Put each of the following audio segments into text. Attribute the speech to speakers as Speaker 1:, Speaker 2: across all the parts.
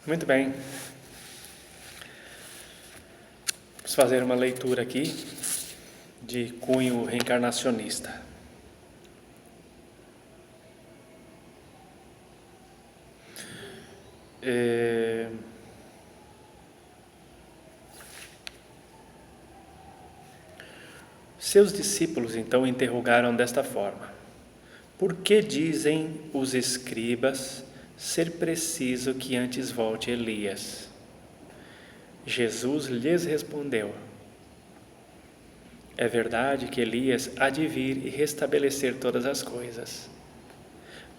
Speaker 1: Muito bem. Vamos fazer uma leitura aqui de cunho reencarnacionista. Seus discípulos então interrogaram desta forma: por que dizem os escribas ser preciso que antes volte Elias? Jesus lhes respondeu: é verdade que Elias há de vir e restabelecer todas as coisas.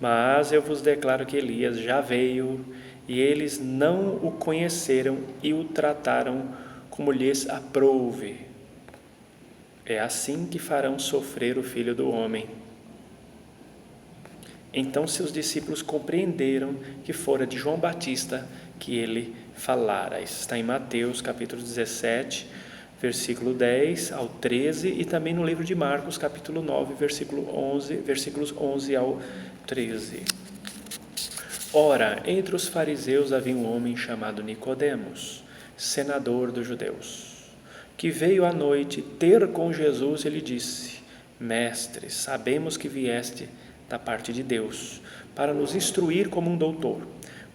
Speaker 1: Mas eu vos declaro que Elias já veio e eles não o conheceram e o trataram como lhes aprouve. É assim que farão sofrer o Filho do Homem. Então seus discípulos compreenderam que fora de João Batista que ele falara. Isso está em Mateus capítulo 17, versículo 10 ao 13 e também no livro de Marcos capítulo 9, versículos 11 ao 13. Ora, entre os fariseus havia um homem chamado Nicodemos, senador dos judeus, que veio à noite ter com Jesus e lhe disse: Mestre, sabemos que vieste da parte de Deus, para nos instruir como um doutor,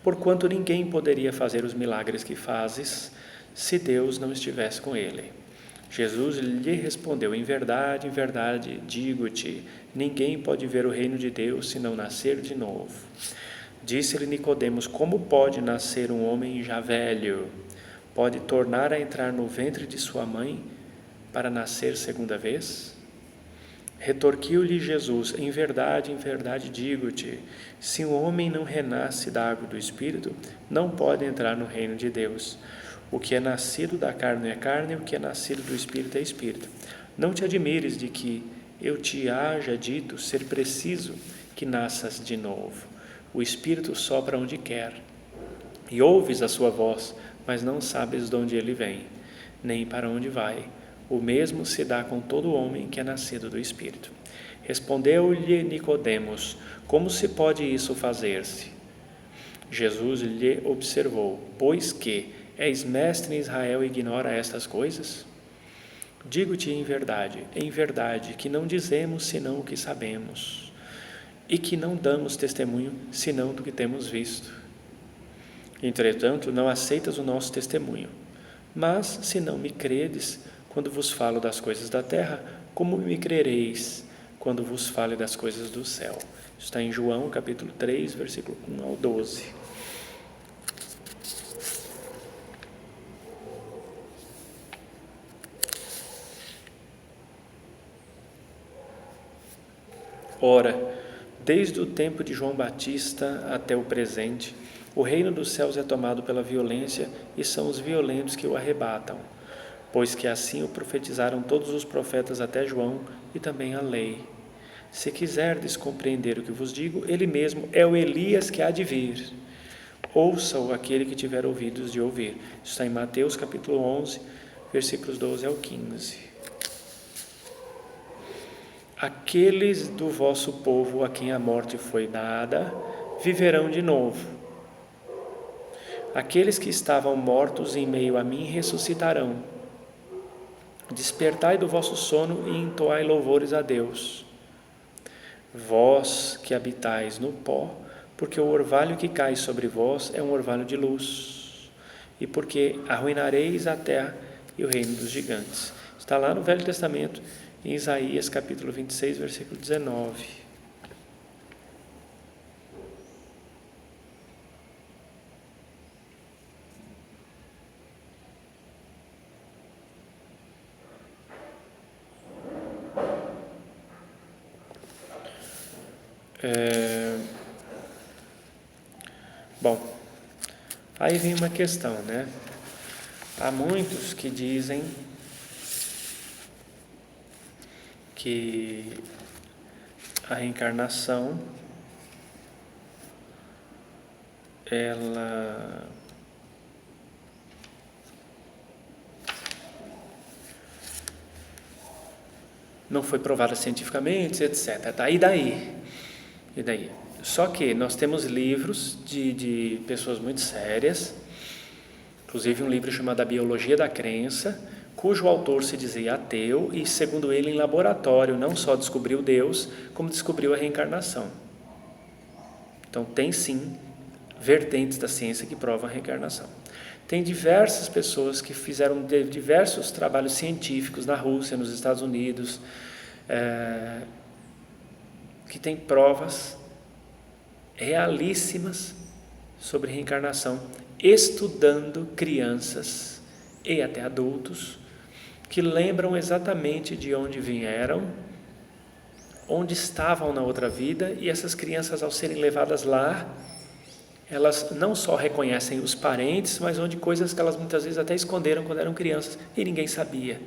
Speaker 1: porquanto ninguém poderia fazer os milagres que fazes, se Deus não estivesse com ele. Jesus lhe respondeu: em verdade, digo-te, ninguém pode ver o reino de Deus se não nascer de novo. Disse-lhe Nicodemos: como pode nascer um homem já velho? Pode tornar a entrar no ventre de sua mãe para nascer segunda vez? Retorquiu-lhe Jesus: em verdade, digo-te, se um homem não renasce da água e do Espírito, não pode entrar no reino de Deus. O que é nascido da carne é carne, o que é nascido do Espírito é Espírito. Não te admires de que eu te haja dito ser preciso que nasças de novo. O Espírito sopra onde quer, e ouves a sua voz, mas não sabes de onde ele vem, nem para onde vai. O mesmo se dá com todo homem que é nascido do Espírito. Respondeu-lhe Nicodemos: como se pode isso fazer-se? Jesus lhe observou: pois que és mestre em Israel e ignora estas coisas? Digo-te em verdade, que não dizemos senão o que sabemos, e que não damos testemunho senão do que temos visto. Entretanto, não aceitas o nosso testemunho. Mas, se não me credes, quando vos falo das coisas da terra, como me crereis quando vos fale das coisas do céu? Está em João, capítulo 3, versículo 1 ao 12. Ora, desde o tempo de João Batista até o presente, o reino dos céus é tomado pela violência e são os violentos que o arrebatam. Pois que assim o profetizaram todos os profetas até João e também a lei. Se quiserdes compreender o que vos digo, ele mesmo é o Elias que há de vir. Ouça-o aquele que tiver ouvidos de ouvir. Isso está em Mateus capítulo 11, versículos 12 ao 15. Aqueles do vosso povo a quem a morte foi dada, viverão de novo. Aqueles que estavam mortos em meio a mim ressuscitarão. Despertai do vosso sono e entoai louvores a Deus. Vós que habitais no pó, porque o orvalho que cai sobre vós é um orvalho de luz, e porque arruinareis a terra e o reino dos gigantes. Está lá no Velho Testamento, em Isaías capítulo 26, versículo 19. Bom, aí vem uma questão, né? Há muitos que dizem que a reencarnação ela não foi provada cientificamente, etc. Tá? E daí? Só que nós temos livros de pessoas muito sérias, inclusive um livro chamado A Biologia da Crença, cujo autor se dizia ateu e, segundo ele, em laboratório, não só descobriu Deus, como descobriu a reencarnação. Então, tem sim vertentes da ciência que provam a reencarnação. Tem diversas pessoas que fizeram diversos trabalhos científicos na Rússia, nos Estados Unidos, que têm provas realíssimas sobre reencarnação, estudando crianças e até adultos que lembram exatamente de onde vieram, onde estavam na outra vida, e essas crianças, ao serem levadas lá, elas não só reconhecem os parentes, mas onde coisas que elas muitas vezes até esconderam quando eram crianças e ninguém sabia.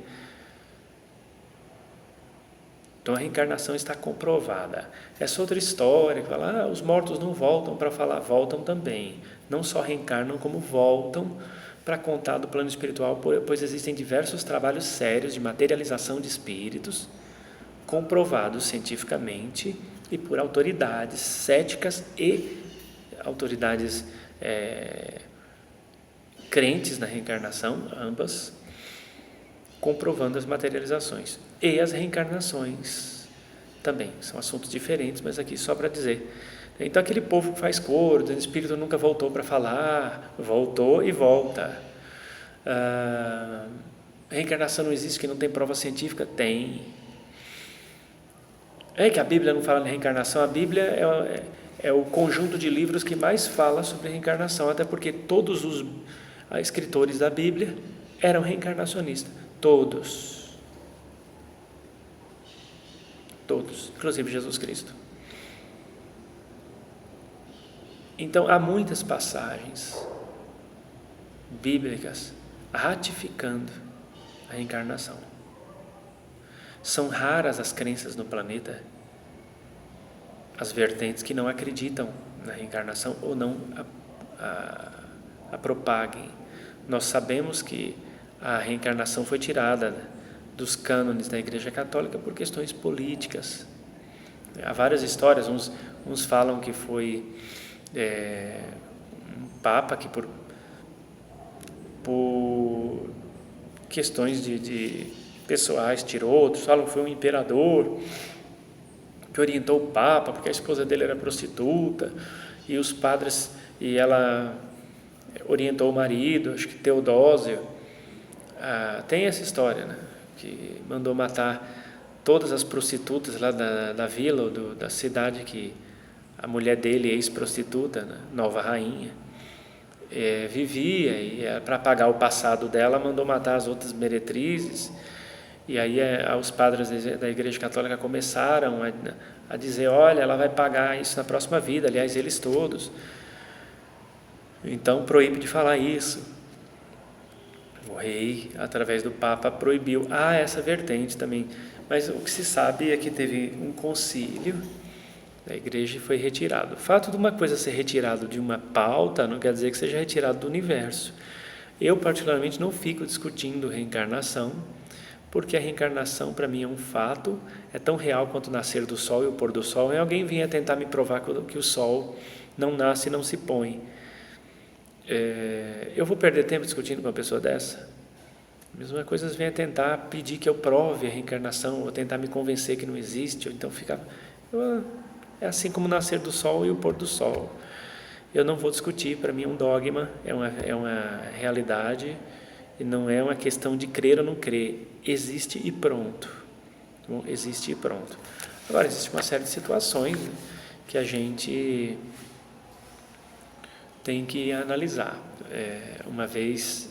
Speaker 1: Então a reencarnação está comprovada. Essa outra história que fala, os mortos não voltam para falar, voltam também. Não só reencarnam, como voltam para contar do plano espiritual, pois existem diversos trabalhos sérios de materialização de espíritos, comprovados cientificamente e por autoridades céticas e autoridades crentes na reencarnação, ambas, comprovando as materializações. E as reencarnações também, são assuntos diferentes, mas aqui só para dizer. Então aquele povo que faz coro, o espírito nunca voltou para falar, voltou e volta. Reencarnação não existe, que não tem prova científica? Tem. É que a Bíblia não fala de reencarnação, a Bíblia é o conjunto de livros que mais fala sobre reencarnação, até porque todos os escritores da Bíblia eram reencarnacionistas, todos, inclusive Jesus Cristo. Então há muitas passagens bíblicas ratificando a reencarnação. São raras as crenças no planeta, as vertentes que não acreditam na reencarnação ou não a propaguem. Nós sabemos que a reencarnação foi tirada dos cânones da Igreja Católica por questões políticas. Há várias histórias, uns falam que foi um papa que por questões de pessoais tirou, outros falam que foi um imperador que orientou o papa porque a esposa dele era prostituta e os padres, e ela orientou o marido, acho que Teodósio. Tem essa história, né? Que mandou matar todas as prostitutas lá da vila, ou da cidade, que a mulher dele, ex-prostituta, né? Nova rainha, vivia, e para pagar o passado dela mandou matar as outras meretrizes. E aí os padres da Igreja Católica começaram a dizer, olha, ela vai pagar isso na próxima vida, aliás, eles todos. Então proíbe de falar isso. O rei, através do Papa, proibiu. Essa vertente também. Mas o que se sabe é que teve um concílio da igreja e foi retirado. O fato de uma coisa ser retirado de uma pauta não quer dizer que seja retirado do universo. Eu, particularmente, não fico discutindo reencarnação, porque a reencarnação, para mim, é um fato, é tão real quanto o nascer do sol e o pôr do sol. E alguém vinha tentar me provar que o sol não nasce e não se põe. Eu vou perder tempo discutindo com uma pessoa dessa? A mesma coisa, vem a tentar pedir que eu prove a reencarnação, ou tentar me convencer que não existe, ou então é assim como o nascer do sol e o pôr do sol. Eu não vou discutir, para mim é um dogma, é uma realidade, e não é uma questão de crer ou não crer. Existe e pronto. Bom, existe e pronto. Agora, existe uma série de situações, né, que a gente tem que analisar. Uma vez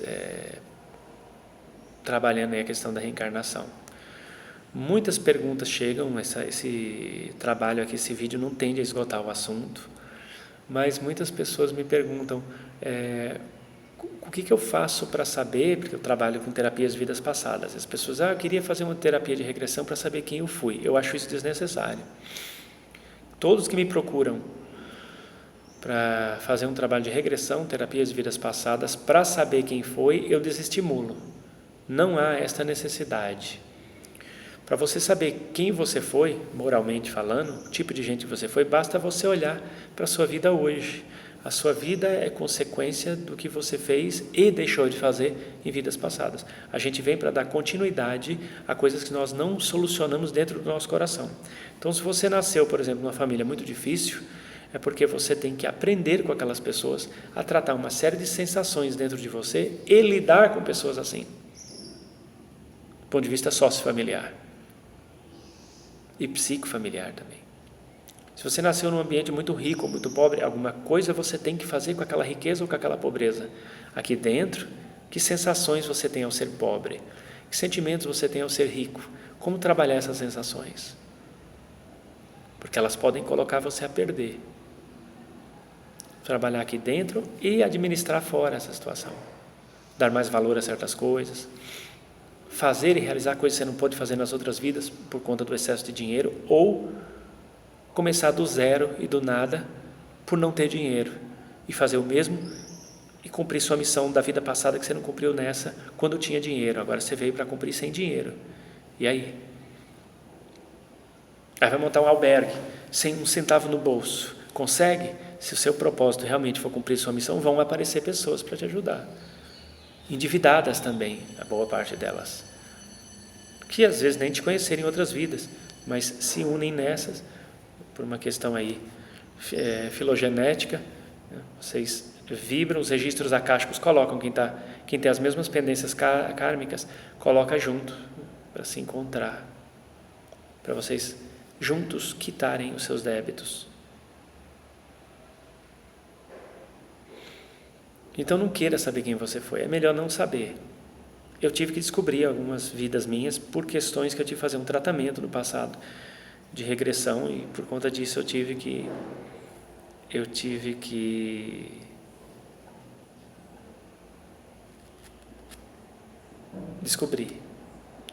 Speaker 1: trabalhando aí a questão da reencarnação. Muitas perguntas chegam, esse trabalho aqui, esse vídeo não tende a esgotar o assunto, mas muitas pessoas me perguntam, o que eu faço para saber, porque eu trabalho com terapias de vidas passadas. As pessoas, eu queria fazer uma terapia de regressão para saber quem eu fui. Eu acho isso desnecessário. Todos que me procuram para fazer um trabalho de regressão, terapias de vidas passadas, para saber quem foi, eu desestimulo. Não há esta necessidade. Para você saber quem você foi, moralmente falando, o tipo de gente que você foi, basta você olhar para a sua vida hoje. A sua vida é consequência do que você fez e deixou de fazer em vidas passadas. A gente vem para dar continuidade a coisas que nós não solucionamos dentro do nosso coração. Então, se você nasceu, por exemplo, numa família muito difícil, é porque você tem que aprender com aquelas pessoas a tratar uma série de sensações dentro de você e lidar com pessoas assim, do ponto de vista sociofamiliar e psicofamiliar também. Se você nasceu num ambiente muito rico ou muito pobre, alguma coisa você tem que fazer com aquela riqueza ou com aquela pobreza. Aqui dentro, que sensações você tem ao ser pobre? Que sentimentos você tem ao ser rico? Como trabalhar essas sensações? Porque elas podem colocar você a perder. Trabalhar aqui dentro e administrar fora essa situação. Dar mais valor a certas coisas. Fazer e realizar coisas que você não pôde fazer nas outras vidas por conta do excesso de dinheiro, ou começar do zero e do nada por não ter dinheiro e fazer o mesmo e cumprir sua missão da vida passada que você não cumpriu nessa quando tinha dinheiro. Agora você veio para cumprir sem dinheiro. E aí? Aí vai montar um albergue sem um centavo no bolso. Consegue? Se o seu propósito realmente for cumprir sua missão, vão aparecer pessoas para te ajudar. Endividadas também, a boa parte delas, que às vezes nem te conheceram em outras vidas, mas se unem nessas por uma questão aí filogenética, né? Vocês vibram, os registros acásticos colocam quem tem as mesmas pendências kármicas, coloca junto para se encontrar, para vocês juntos quitarem os seus débitos. Então não queira saber quem você foi, é melhor não saber. Eu tive que descobrir algumas vidas minhas por questões que eu tive que fazer um tratamento no passado de regressão, e por conta disso eu tive que descobrir.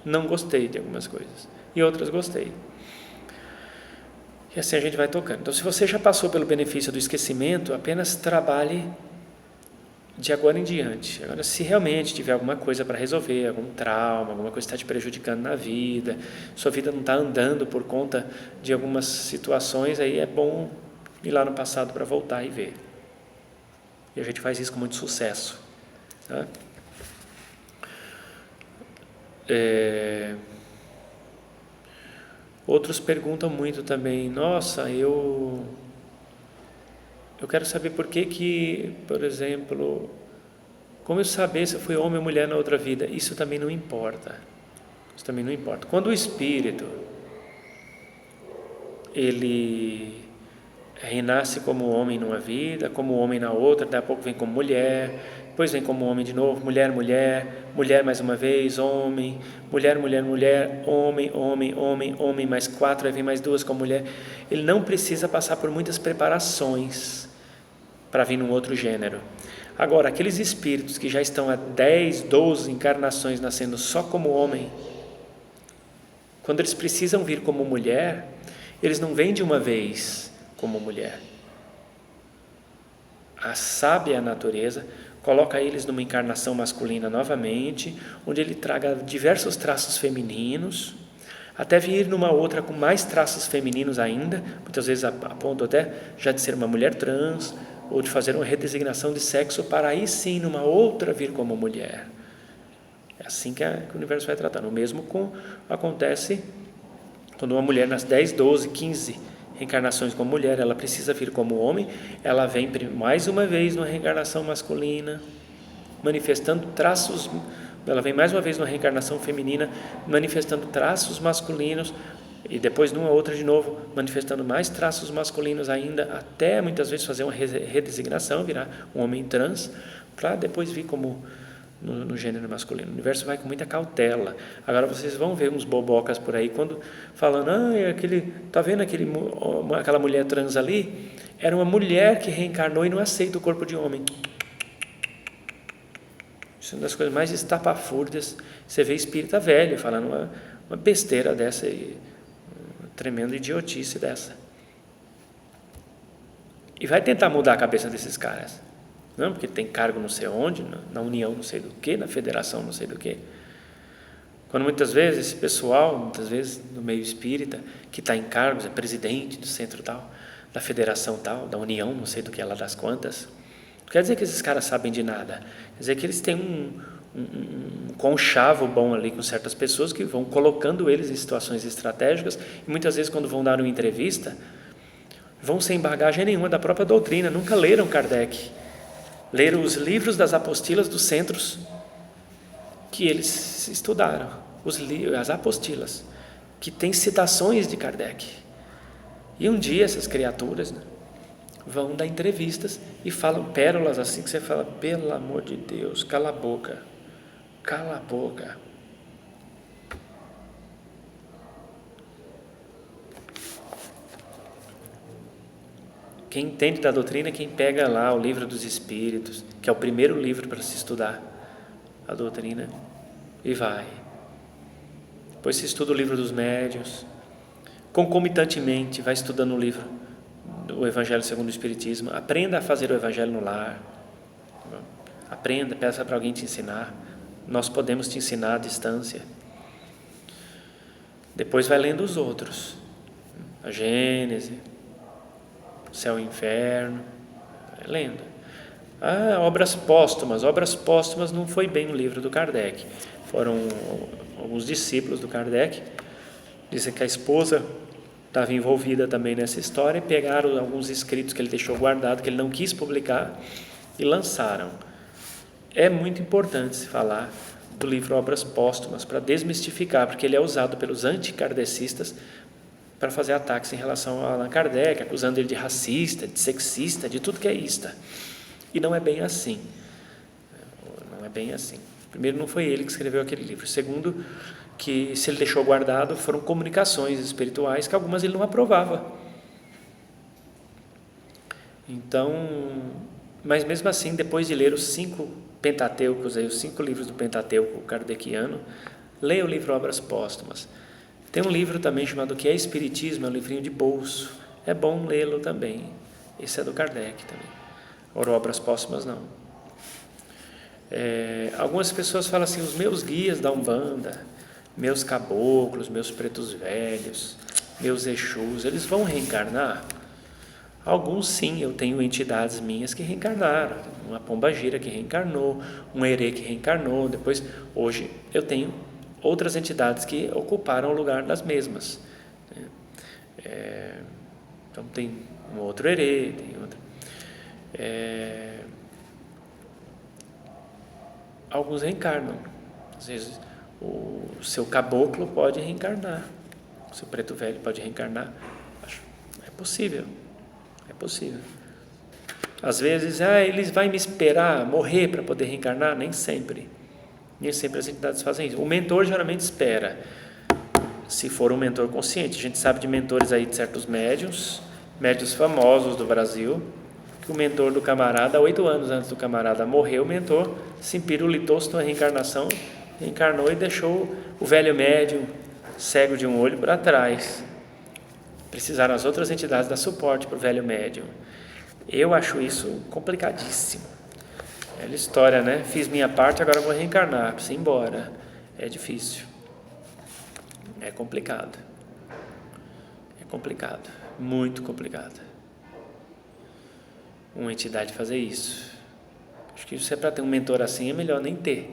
Speaker 1: Não gostei de algumas coisas e outras gostei. E assim a gente vai tocando. Então, se você já passou pelo benefício do esquecimento, apenas trabalhe de agora em diante. Agora, se realmente tiver alguma coisa para resolver, algum trauma, alguma coisa que está te prejudicando na vida, sua vida não está andando por conta de algumas situações, aí é bom ir lá no passado para voltar e ver. E a gente faz isso com muito sucesso. Tá? Outros perguntam muito também, nossa, eu quero saber por que, por exemplo, como eu saber se eu fui homem ou mulher na outra vida? Isso também não importa. Isso também não importa. Quando o espírito, ele renasce como homem numa vida, como homem na outra, daqui a pouco vem como mulher, depois vem como homem de novo, mulher, mulher mais uma vez, homem, mulher, homem, mais 4, aí vem mais 2 como mulher. Ele não precisa passar por muitas preparações para vir num outro gênero. Agora, aqueles espíritos que já estão há 10, 12 encarnações nascendo só como homem, quando eles precisam vir como mulher, eles não vêm de uma vez como mulher. A sábia natureza coloca eles numa encarnação masculina novamente, onde ele traga diversos traços femininos, até vir numa outra com mais traços femininos ainda, muitas vezes a ponto até já de ser uma mulher trans, ou de fazer uma redesignação de sexo para aí sim, numa outra, vir como mulher. É assim que o universo vai tratando. O mesmo acontece quando uma mulher nas 10, 12, 15 reencarnações como mulher, ela precisa vir como homem, ela vem mais uma vez numa reencarnação masculina, manifestando traços, ela vem mais uma vez numa reencarnação feminina, manifestando traços masculinos, e depois numa outra de novo, manifestando mais traços masculinos ainda, até muitas vezes fazer uma redesignação, virar um homem trans, para depois vir como no gênero masculino. O universo vai com muita cautela. Agora vocês vão ver uns bobocas por aí, quando falando, tá vendo aquela mulher trans ali? Era uma mulher que reencarnou e não aceita o corpo de homem. Isso é uma das coisas mais estapafúrdias. Você vê espírita velho falando uma besteira dessa aí, uma tremenda idiotice dessa. E vai tentar mudar a cabeça desses caras. Não, porque tem cargo não sei onde, na união não sei do que, na federação não sei do que. Quando muitas vezes esse pessoal, muitas vezes no meio espírita, que está em cargos, é presidente do centro tal, da federação tal, da união, não sei do que é lá das quantas, não quer dizer que esses caras sabem de nada, quer dizer que eles têm um conchavo bom ali com certas pessoas que vão colocando eles em situações estratégicas, e muitas vezes quando vão dar uma entrevista, vão sem bagagem nenhuma da própria doutrina, nunca leram Kardec, leram os livros das apostilas dos centros que eles estudaram, as apostilas, que tem citações de Kardec. E um dia essas criaturas, né, vão dar entrevistas e falam pérolas assim que você fala, pelo amor de Deus, cala a boca, cala a boca. Quem entende da doutrina é quem pega lá o livro dos Espíritos, que é o primeiro livro para se estudar a doutrina, e vai. Depois se estuda o livro dos médiuns, concomitantemente vai estudando o livro do Evangelho segundo o Espiritismo, aprenda a fazer o Evangelho no lar, aprenda, peça para alguém te ensinar, nós podemos te ensinar à distância. Depois vai lendo os outros, a Gênese, o Céu e o Inferno, vai lendo. Obras póstumas não foi bem o livro do Kardec, foram alguns discípulos do Kardec, dizem que a esposa estava envolvida também nessa história, e pegaram alguns escritos que ele deixou guardado, que ele não quis publicar, e lançaram. É muito importante se falar do livro Obras Póstumas, para desmistificar, porque ele é usado pelos antikardecistas para fazer ataques em relação a Allan Kardec, acusando ele de racista, de sexista, de tudo que é ista. E não é bem assim. Não é bem assim. Primeiro, não foi ele que escreveu aquele livro. Segundo, que se ele deixou guardado, foram comunicações espirituais que algumas ele não aprovava. Então, mas mesmo assim, depois de ler os 5 Pentateucos, os 5 livros do Pentateuco kardeciano, leia o livro Obras Póstumas. Tem um livro também chamado Que é Espiritismo, é um livrinho de bolso. É bom lê-lo também. Esse é do Kardec também. Obras póstumas não. Algumas pessoas falam assim, os meus guias da Umbanda, meus caboclos, meus pretos velhos, meus exus, eles vão reencarnar? Alguns sim, eu tenho entidades minhas que reencarnaram, uma pombagira que reencarnou, um herê que reencarnou, depois, hoje eu tenho outras entidades que ocuparam o lugar das mesmas. Então tem um outro herê, tem outro. Alguns reencarnam, às vezes o seu caboclo pode reencarnar, o seu preto velho pode reencarnar, é possível, às vezes, ele vai me esperar morrer para poder reencarnar, nem sempre as entidades fazem isso, o mentor geralmente espera, se for um mentor consciente, a gente sabe de mentores aí de certos médiuns famosos do Brasil, que o mentor do camarada, 8 anos antes do camarada morrer, o mentor se empirulitou, se na reencarnação, reencarnou e deixou o velho médium cego de um olho para trás. Precisaram as outras entidades dar suporte para o velho médium. Eu acho isso complicadíssimo. É a história, né? Fiz minha parte, agora vou reencarnar, preciso ir embora. É difícil. É complicado. Muito complicado. Uma entidade fazer isso. Acho que se é para ter um mentor assim, é melhor nem ter.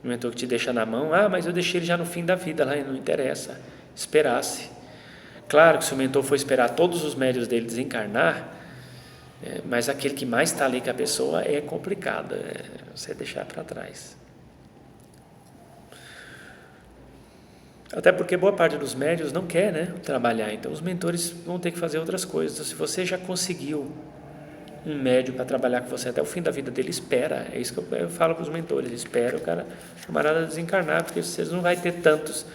Speaker 1: Um mentor que te deixa na mão, mas eu deixei ele já no fim da vida, lá não interessa. Esperasse. Claro que se o mentor for esperar todos os médios dele desencarnar, mas aquele que mais está ali com a pessoa é complicado, você deixar para trás. Até porque boa parte dos médios não quer, trabalhar, então os mentores vão ter que fazer outras coisas. Então, se você já conseguiu um médio para trabalhar com você até o fim da vida dele, espera. É isso que eu falo para os mentores, espera o camarada desencarnar, porque vocês não vai ter tantos.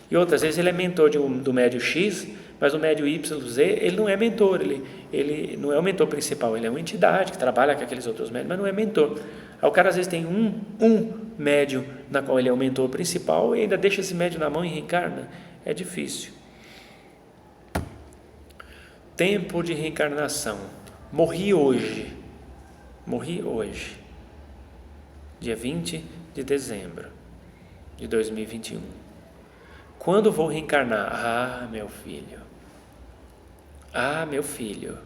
Speaker 1: E outras vezes ele é mentor do médio X, mas o médio YZ, ele não é mentor, ele não é o mentor principal, ele é uma entidade que trabalha com aqueles outros médios, mas não é mentor. Aí o cara às vezes tem um médio na qual ele é o mentor principal e ainda deixa esse médio na mão e reencarna. É difícil. Tempo de reencarnação. Morri hoje. Dia 20 de dezembro de 2021. Quando vou reencarnar? Ah, meu filho. Ah, meu filho.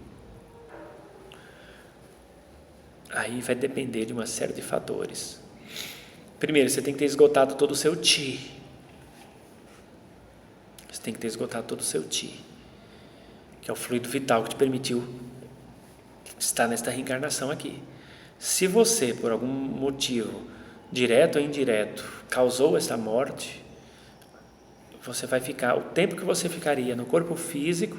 Speaker 1: Aí vai depender de uma série de fatores. Primeiro, você tem que ter esgotado todo o seu chi. Você tem que ter esgotado todo o seu chi, que é o fluido vital que te permitiu estar nesta reencarnação aqui. Se você, por algum motivo, direto ou indireto, causou esta morte, você vai ficar, o tempo que você ficaria no corpo físico,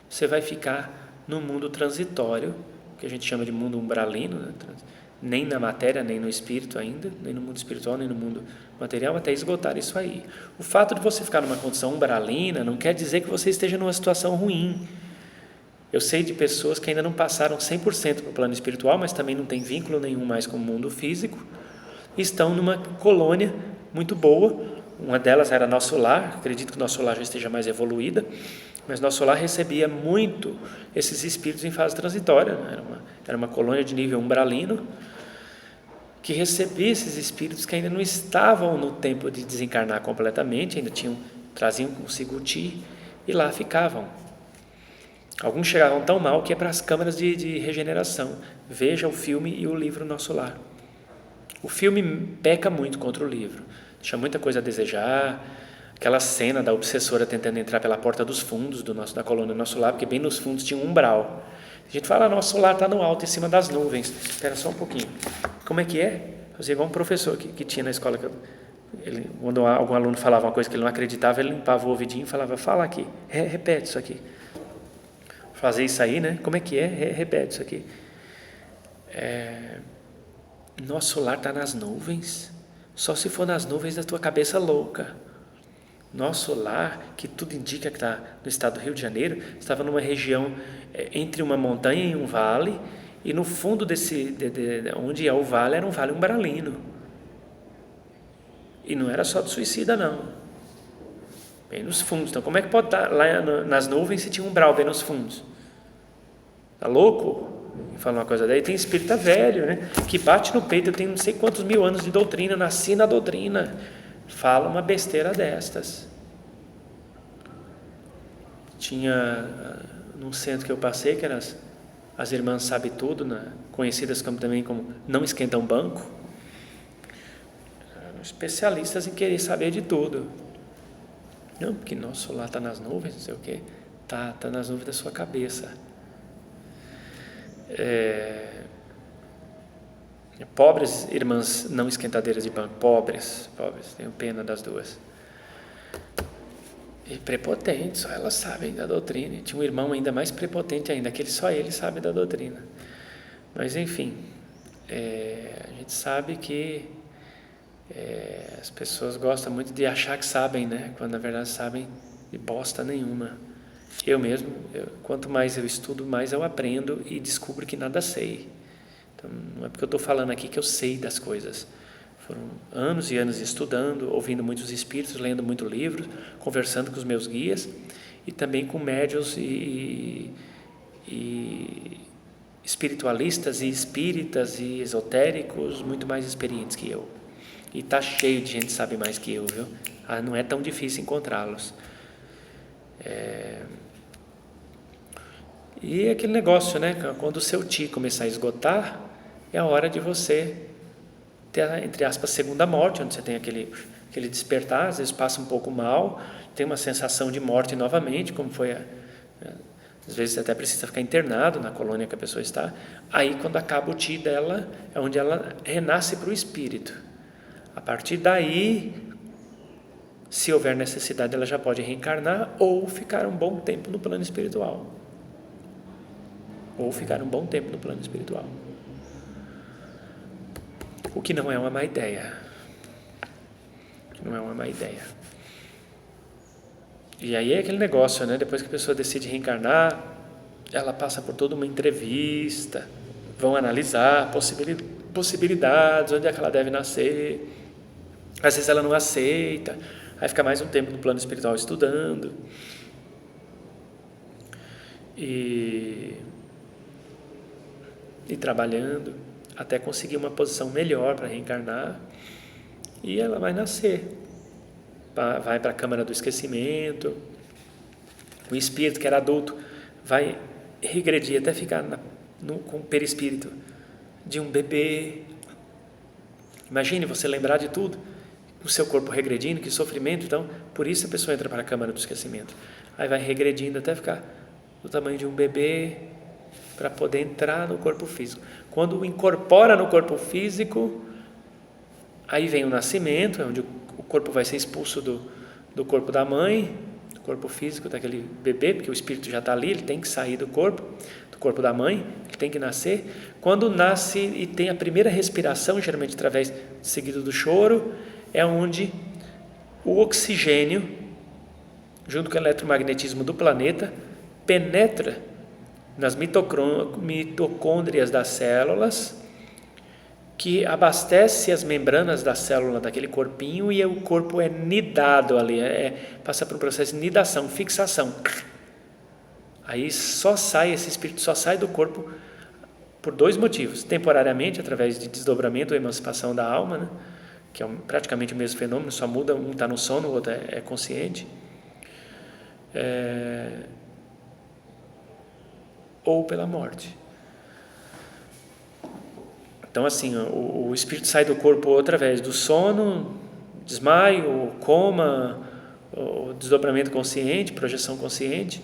Speaker 1: você vai ficar no mundo transitório, que a gente chama de mundo umbralino, né? Nem na matéria, nem no espírito ainda, nem no mundo espiritual, nem no mundo material, até esgotar isso aí. O fato de você ficar numa condição umbralina não quer dizer que você esteja numa situação ruim. Eu sei de pessoas que ainda não passaram 100% para o plano espiritual, mas também não tem vínculo nenhum mais com o mundo físico, e estão numa colônia muito boa. Uma delas era Nosso Lar, acredito que Nosso Lar já esteja mais evoluída, mas Nosso Lar recebia muito esses espíritos em fase transitória, né? Era uma colônia de nível umbralino, que recebia esses espíritos que ainda não estavam no tempo de desencarnar completamente, ainda traziam consigo o chi, e lá ficavam. Alguns chegavam tão mal que é para as câmaras de regeneração. Veja o filme e o livro Nosso Lar. O filme peca muito contra o livro, deixa muita coisa a desejar. Aquela cena da obsessora tentando entrar pela porta dos fundos da colônia Nosso Lar, porque bem nos fundos tinha um umbral. A gente fala, Nosso Lar está no alto, em cima das nuvens. Espera só um pouquinho. Como é que é? Fazia igual um professor que tinha na escola. Quando algum aluno falava uma coisa que ele não acreditava, ele limpava o ouvidinho e falava, fala aqui, repete isso aqui. Fazer isso aí, né? Como é que é? Repete isso aqui. Nosso lar está nas nuvens, só se for nas nuvens da tua cabeça louca. Nosso lar, que tudo indica que está no estado do Rio de Janeiro, estava numa região entre uma montanha e um vale, e no fundo onde é o vale, era um vale umbralino. E não era só de suicida, não. Bem nos fundos. Então, como é que pode estar lá nas nuvens se tinha um umbral bem nos fundos? Está louco? Fala uma coisa daí. Tem espírita velho, né? Que bate no peito. Eu tenho não sei quantos mil anos de doutrina, nasci na doutrina. Fala uma besteira destas. Tinha num centro que eu passei, que eram as irmãs Sabe Tudo, conhecidas também como Não Esquentam Banco, eram especialistas em querer saber de tudo. Não, porque Nosso Lar está nas nuvens, não sei o quê. Tá nas nuvens da sua cabeça. Pobres irmãs não esquentadeiras de banco, pobres, tenho pena das duas. E prepotentes, só elas sabem da doutrina. E tinha um irmão ainda mais prepotente ainda, que só ele sabe da doutrina. Mas enfim, a gente sabe que as pessoas gostam muito de achar que sabem, né? Quando na verdade sabem de bosta nenhuma. Eu mesmo, quanto mais eu estudo, mais eu aprendo e descubro que nada sei. Então, não é porque eu estou falando aqui que eu sei das coisas. Foram anos e anos estudando, ouvindo muitos espíritos, lendo muito livros, conversando com os meus guias e também com médiuns e espiritualistas e espíritas e esotéricos muito mais experientes que eu. E está cheio de gente que sabe mais que eu, viu? Não é tão difícil encontrá-los. E aquele negócio, né? Quando o seu chi começar a esgotar, é a hora de você ter, entre aspas, segunda morte, onde você tem aquele despertar, às vezes passa um pouco mal, tem uma sensação de morte novamente, como foi às vezes você até precisa ficar internado na colônia que a pessoa está. Aí, quando acaba o chi dela, é onde ela renasce para o espírito. A partir daí, se houver necessidade, ela já pode reencarnar ou ficar um bom tempo no plano espiritual. O que não é uma má ideia. E aí é aquele negócio, né? Depois que a pessoa decide reencarnar, ela passa por toda uma entrevista, vão analisar possibilidades, onde é que ela deve nascer. Às vezes ela não aceita, aí fica mais um tempo no plano espiritual estudando. E trabalhando. até conseguir uma posição melhor para reencarnar, e ela vai nascer, vai para a câmara do esquecimento. O espírito que era adulto vai regredir até ficar com o perispírito de um bebê. Imagine você lembrar de tudo, o seu corpo regredindo, que sofrimento. Então, por isso a pessoa entra para a câmara do esquecimento. Aí vai regredindo até ficar do tamanho de um bebê, para poder entrar no corpo físico. Quando incorpora no corpo físico, aí vem o nascimento, onde o corpo vai ser expulso do corpo da mãe, do corpo físico daquele bebê, porque o espírito já está ali, ele tem que sair do corpo da mãe, ele tem que nascer. Quando nasce e tem a primeira respiração, geralmente através seguido do choro, é onde o oxigênio, junto com o eletromagnetismo do planeta, penetra nas mitocôndrias das células, que abastece as membranas da célula daquele corpinho, e o corpo é nidado ali, passa por um processo de nidação, fixação. Aí esse espírito só sai do corpo por 2 motivos: temporariamente, através de desdobramento ou emancipação da alma, né? Que é praticamente o mesmo fenômeno, só muda, um está no sono, o outro é consciente, ou pela morte. Então, assim, o espírito sai do corpo através do sono, desmaio, coma, o desdobramento consciente, projeção consciente,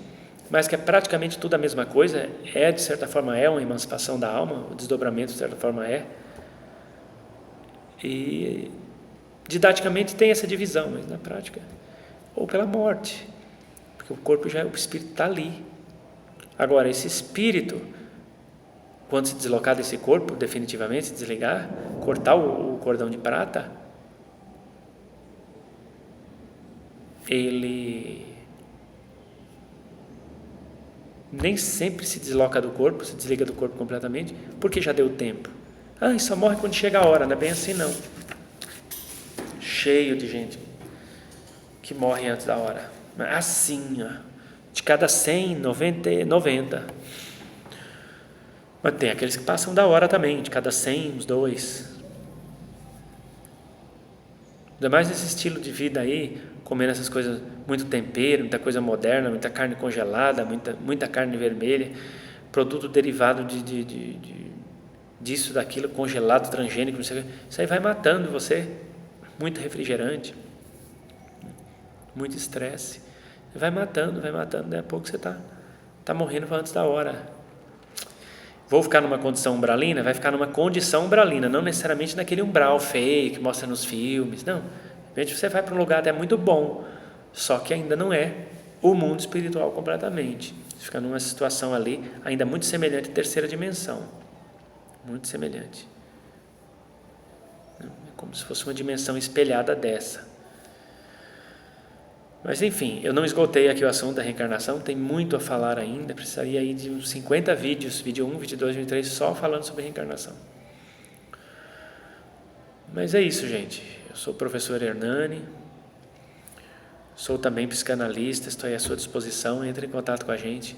Speaker 1: mas que é praticamente tudo a mesma coisa. De certa forma, uma emancipação da alma, o desdobramento, de certa forma, E, didaticamente, tem essa divisão, mas na prática, ou pela morte, porque o espírito está ali. Agora, esse espírito, quando se deslocar desse corpo, definitivamente, se desligar, cortar o cordão de prata, ele nem sempre se desloca do corpo, se desliga do corpo completamente, porque já deu tempo. Só morre quando chega a hora, não é bem assim não. Cheio de gente que morre antes da hora. Assim, de cada 100, 90. Mas tem aqueles que passam da hora também, de cada 100, uns 2. Ainda mais nesse estilo de vida aí, comendo essas coisas, muito tempero, muita coisa moderna, muita carne congelada, muita carne vermelha, produto derivado disso, daquilo, congelado, transgênico, não sei o que. Isso aí vai matando você. Muito refrigerante, muito estresse. Vai matando, daqui a pouco você está morrendo antes da hora. Vou ficar numa condição umbralina? Vai ficar numa condição umbralina, não necessariamente naquele umbral feio que mostra nos filmes, não. De repente você vai para um lugar até muito bom, só que ainda não é o mundo espiritual completamente. Você fica numa situação ali ainda muito semelhante à terceira dimensão, muito semelhante. É como se fosse uma dimensão espelhada dessa. Mas enfim, eu não esgotei aqui o assunto da reencarnação, tem muito a falar ainda, precisaria aí de uns 50 vídeos, vídeo 1, vídeo 2, vídeo 3, só falando sobre reencarnação. Mas é isso, gente. Eu sou o professor Hernani, sou também psicanalista, estou aí à sua disposição. Entre em contato com a gente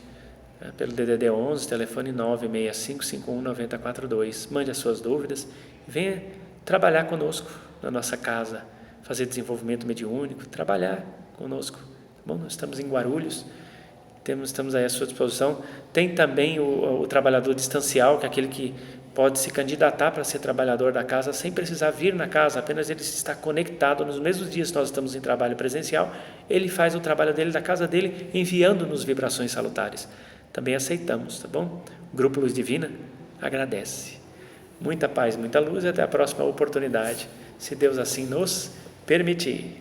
Speaker 1: pelo DDD 11, telefone 965519042. Mande as suas dúvidas e venha trabalhar conosco na nossa casa, fazer desenvolvimento mediúnico, trabalhar conosco. Bom, nós estamos em Guarulhos, estamos aí à sua disposição. Tem também o trabalhador distancial, que é aquele que pode se candidatar para ser trabalhador da casa sem precisar vir na casa, apenas ele está conectado. Nos mesmos dias que nós estamos em trabalho presencial, ele faz o trabalho dele da casa dele, enviando-nos vibrações salutares. Também aceitamos, tá bom? O Grupo Luz Divina agradece. Muita paz, muita luz e até a próxima oportunidade, se Deus assim nos permitir.